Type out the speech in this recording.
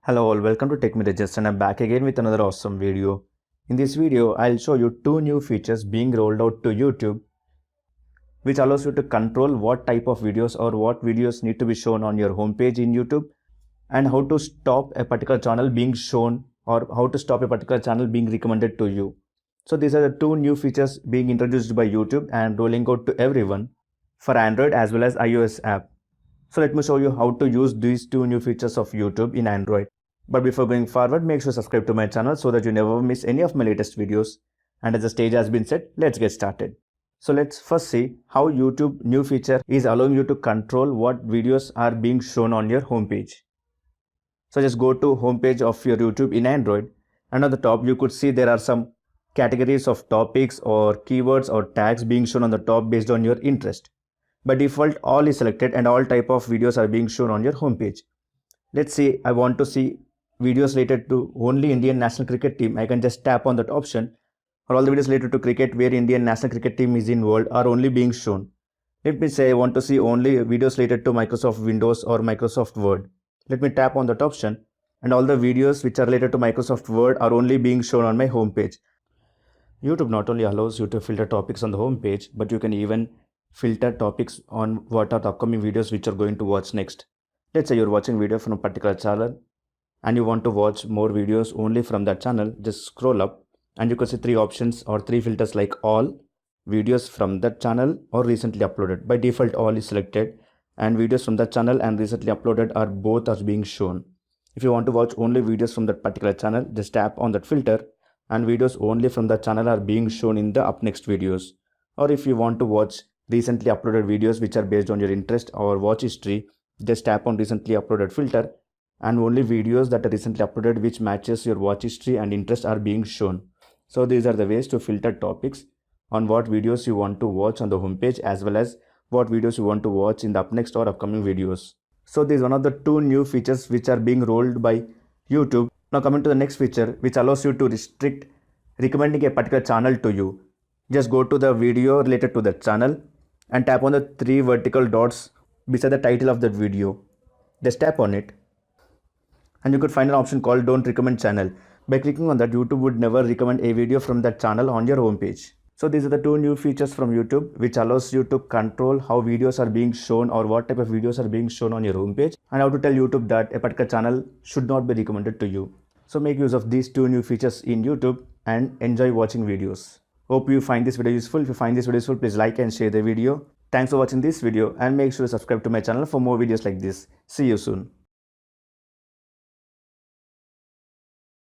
Hello all, welcome to Tech Mirages and I'm back again with another awesome video. In this video, I'll show you two new features being rolled out to YouTube which allows you to control what type of videos or what videos need to be shown on your homepage in YouTube and how to stop a particular channel being shown or how to stop a particular channel being recommended to you. So these are the two new features being introduced by YouTube and rolling out to everyone for Android as well as iOS app. So let me show you how to use these two new features of YouTube in Android. But before going forward, make sure to subscribe to my channel so that you never miss any of my latest videos. And as the stage has been set, let's get started. So let's first see how YouTube new feature is allowing you to control what videos are being shown on your homepage. So just go to homepage of your YouTube in Android, and on the top you could see there are some categories of topics or keywords or tags being shown on the top based on your interest. By default, all is selected and all type of videos are being shown on your homepage. Let's say I want to see videos related to only Indian national cricket team. I can just tap on that option, or all the videos related to cricket where Indian national cricket team is involved are only being shown. Let me say I want to see only videos related to Microsoft Windows or Microsoft Word. Let me tap on that option and all the videos which are related to Microsoft Word are only being shown on my homepage. YouTube not only allows you to filter topics on the homepage, but you can even filter topics on what are the upcoming videos which you're going to watch next. Let's say you're watching video from a particular channel and you want to watch more videos only from that channel. Just scroll up and you can see three options or three filters like all, videos from that channel, or recently uploaded. By default, all is selected and videos from that channel and recently uploaded are both as being shown. If you want to watch only videos from that particular channel, just tap on that filter and videos only from that channel are being shown in the up next videos. Or if you want to watch recently uploaded videos which are based on your interest or watch history, just tap on recently uploaded filter and only videos that are recently uploaded which matches your watch history and interest are being shown. So these are the ways to filter topics on what videos you want to watch on the homepage as well as what videos you want to watch in the up next or upcoming videos. So this is one of the two new features which are being rolled by YouTube. Now coming to the next feature which allows you to restrict recommending a particular channel to you. Just go to the video related to that channel and tap on the three vertical dots beside the title of that video. Just tap on it and you could find an option called don't recommend channel. By clicking on that, YouTube would never recommend a video from that channel on your homepage. So these are the two new features from YouTube which allows you to control how videos are being shown or what type of videos are being shown on your homepage, and how to tell YouTube that a particular channel should not be recommended to you. So make use of these two new features in YouTube and enjoy watching videos. Hope you find this video useful. If you find this video useful, please like and share the video. Thanks for watching this video and make sure to subscribe to my channel for more videos like this. See you soon.